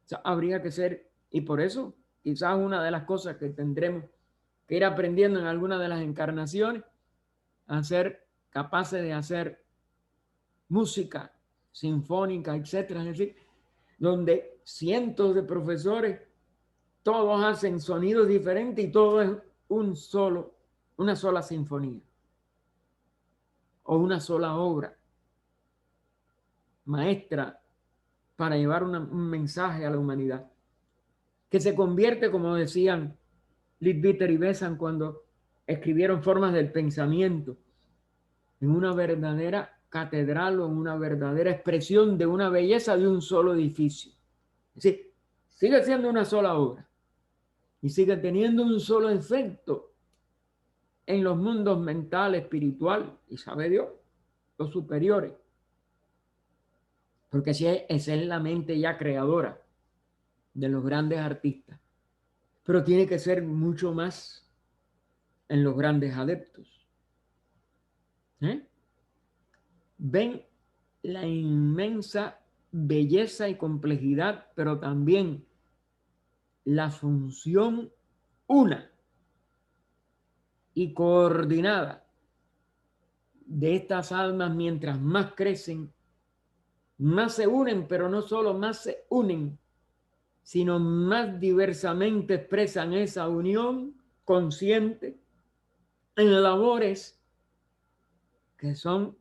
O sea, habría que ser, y por eso quizás una de las cosas que tendremos que ir aprendiendo en alguna de las encarnaciones, a ser capaces de hacer música sinfónica, etcétera, es decir, donde cientos de profesores, todos hacen sonidos diferentes y todo es una sola sinfonía o una sola obra maestra para llevar un mensaje a la humanidad, que se convierte, como decían Leadbeater y Besant cuando escribieron Formas del Pensamiento, en una verdadera catedral o en una verdadera expresión de una belleza de un solo edificio. Es decir, sigue siendo una sola obra y sigue teniendo un solo efecto en los mundos mental, espiritual y sabe Dios, los superiores. Porque esa es la mente ya creadora de los grandes artistas. Pero tiene que ser mucho más en los grandes adeptos. Ven la inmensa belleza y complejidad, pero también la función una y coordinada de estas almas mientras más crecen, más se unen, pero no solo más se unen, sino más diversamente expresan esa unión consciente en labores que son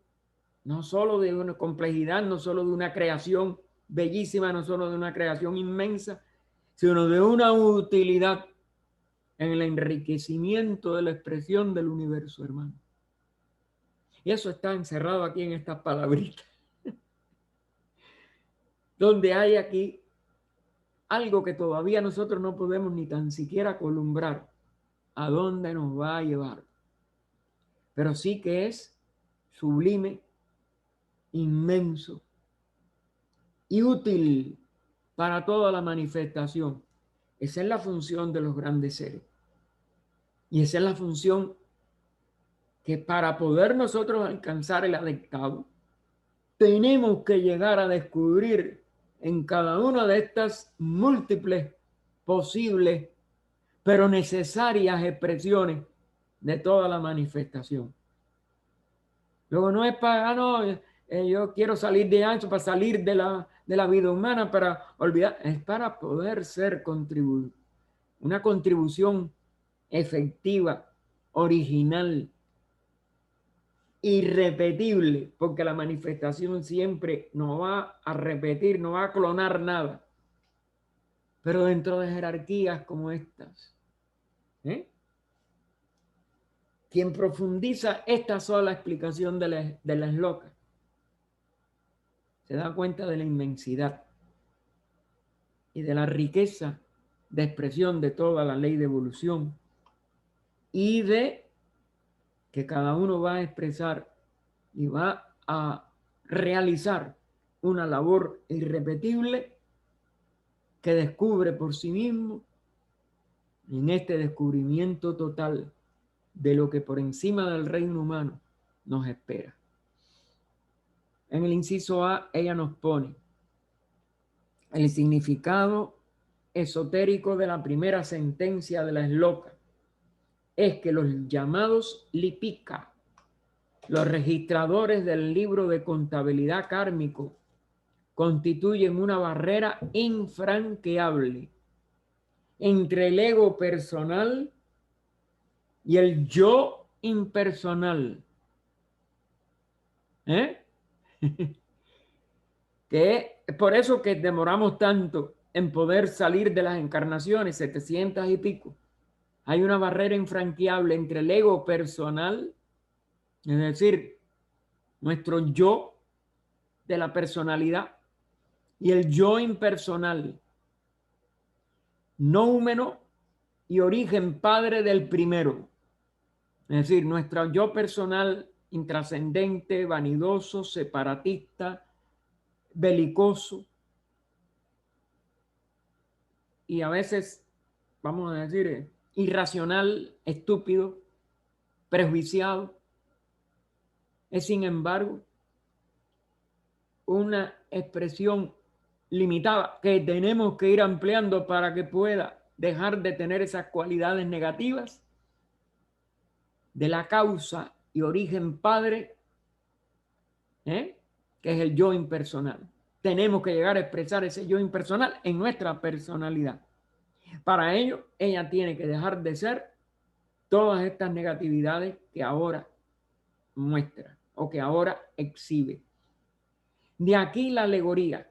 no solo de una complejidad, no solo de una creación bellísima, no solo de una creación inmensa, sino de una utilidad en el enriquecimiento de la expresión del universo, hermano. Y eso está encerrado aquí en estas palabritas, donde hay aquí algo que todavía nosotros no podemos ni tan siquiera columbrar a dónde nos va a llevar, pero sí que es sublime, inmenso y útil para toda la manifestación. Esa es la función de los grandes seres. Y esa es la función que para poder nosotros alcanzar el adectado, tenemos que llegar a descubrir en cada una de estas múltiples, posibles, pero necesarias expresiones de toda la manifestación. Luego no es para, yo quiero salir de ancho, para salir de la vida humana, para olvidar, es para poder ser una contribución efectiva, original, irrepetible, porque la manifestación siempre no va a repetir, no va a clonar nada, pero dentro de jerarquías como estas. Quien profundiza esta sola explicación de las locas se da cuenta de la inmensidad y de la riqueza de expresión de toda la ley de evolución y de que cada uno va a expresar y va a realizar una labor irrepetible que descubre por sí mismo en este descubrimiento total de lo que por encima del reino humano nos espera. En el inciso A, ella nos pone el significado esotérico de la primera sentencia de la esloca. Es que los llamados lipika, los registradores del libro de contabilidad kármico, constituyen una barrera infranqueable entre el ego personal y el yo impersonal. Que es por eso que demoramos tanto en poder salir de las encarnaciones, 700 y pico. Hay una barrera infranqueable entre el ego personal, es decir, nuestro yo de la personalidad, y el yo impersonal, noúmeno y origen padre del primero. Es decir, nuestro yo personal intrascendente, vanidoso, separatista, belicoso y a veces, vamos a decir, irracional, estúpido, prejuiciado, es sin embargo una expresión limitada que tenemos que ir ampliando para que pueda dejar de tener esas cualidades negativas de la causa y origen padre, que es el yo impersonal. Tenemos que llegar a expresar ese yo impersonal en nuestra personalidad. Para ello, ella tiene que dejar de ser todas estas negatividades que ahora muestra o que ahora exhibe. De aquí la alegoría.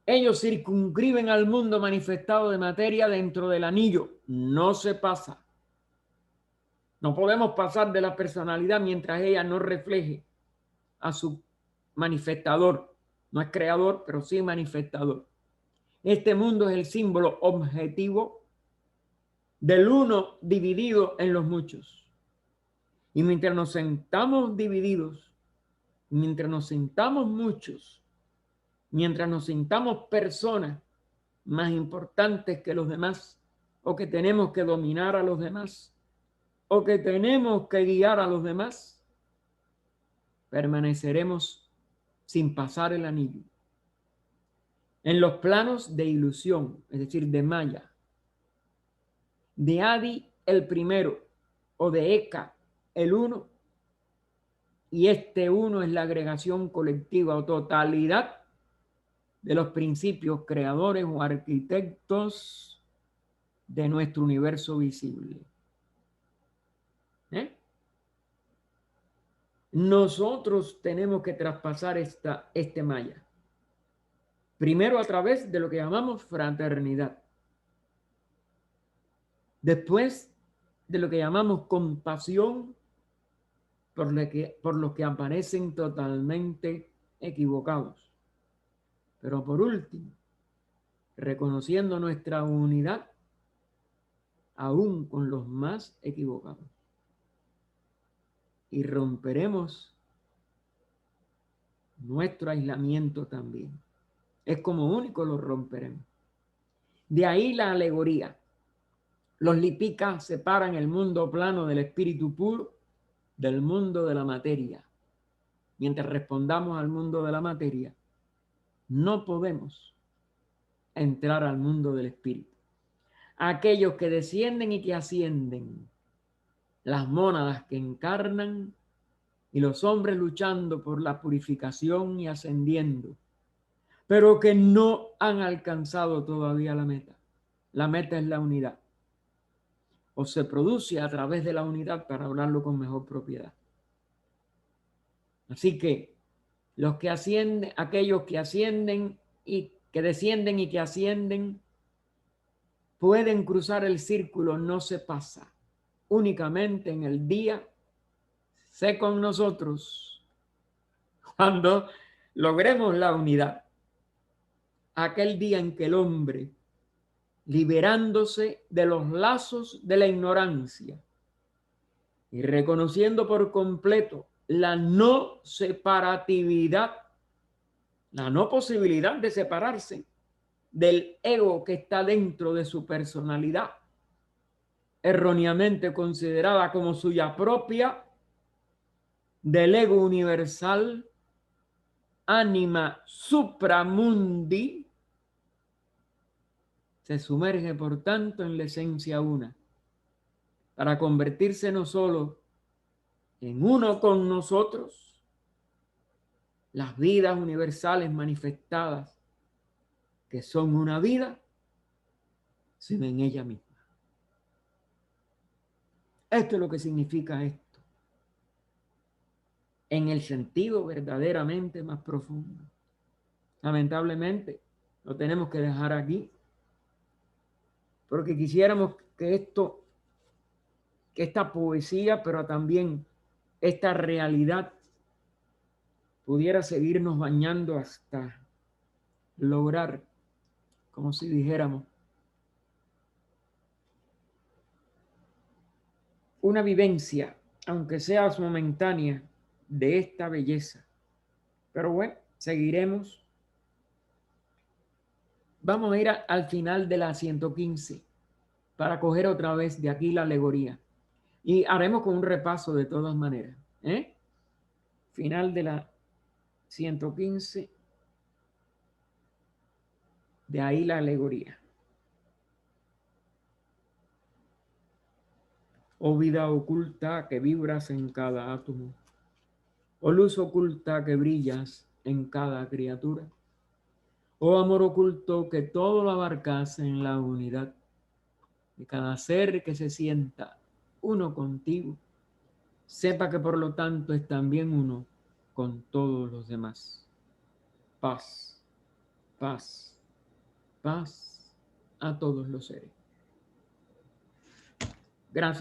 Ellos circunscriben al mundo manifestado de materia dentro del anillo. No se pasa. No podemos pasar de la personalidad mientras ella no refleje a su manifestador. No es creador, pero sí manifestador. Este mundo es el símbolo objetivo del uno dividido en los muchos. Y mientras nos sentamos divididos, mientras nos sintamos muchos, mientras nos sintamos personas más importantes que los demás, o que tenemos que dominar a los demás, o que tenemos que guiar a los demás, permaneceremos sin pasar el anillo. En los planos de ilusión, es decir, de Maya, de Adi el primero, o de Eka el uno, y este uno es la agregación colectiva o totalidad de los principios creadores o arquitectos de nuestro universo visible. Nosotros tenemos que traspasar este maya. Primero a través de lo que llamamos fraternidad. Después de lo que llamamos compasión por los que aparecen totalmente equivocados. Pero por último, reconociendo nuestra unidad aún con los más equivocados. Y romperemos nuestro aislamiento también. Es como único lo romperemos. De ahí la alegoría. Los lipicas separan el mundo plano del espíritu puro del mundo de la materia. Mientras respondamos al mundo de la materia, no podemos entrar al mundo del espíritu. Aquellos que descienden y que ascienden, las mónadas que encarnan y los hombres luchando por la purificación y ascendiendo, pero que no han alcanzado todavía la meta. La meta es la unidad. O se produce a través de la unidad, para hablarlo con mejor propiedad. Así que los que ascienden, aquellos que ascienden y que descienden y que ascienden, pueden cruzar el círculo, no se pasa. Únicamente en el día, sé con nosotros, cuando logremos la unidad. Aquel día en que el hombre, liberándose de los lazos de la ignorancia y reconociendo por completo la no separatividad, la no posibilidad de separarse del ego que está dentro de su personalidad, erróneamente considerada como suya propia, del ego universal, ánima supramundi, se sumerge por tanto en la esencia una, para convertirse no solo en uno con nosotros, las vidas universales manifestadas, que son una vida, sino en ella misma. Esto es lo que significa esto, en el sentido verdaderamente más profundo. Lamentablemente, lo tenemos que dejar aquí, porque quisiéramos que esta poesía, pero también esta realidad, pudiera seguirnos bañando hasta lograr, como si dijéramos, una vivencia, aunque sea momentánea, de esta belleza. Pero bueno, seguiremos. Vamos a ir al final de la 115 para coger otra vez de aquí la alegoría. Y haremos con un repaso de todas maneras. Final de la 115. De ahí la alegoría. Oh vida oculta que vibras en cada átomo. Oh luz oculta que brillas en cada criatura. Oh amor oculto que todo lo abarcas en la unidad de cada ser que se sienta uno contigo. Sepa que por lo tanto es también uno con todos los demás. Paz, paz, paz a todos los seres. Gracias.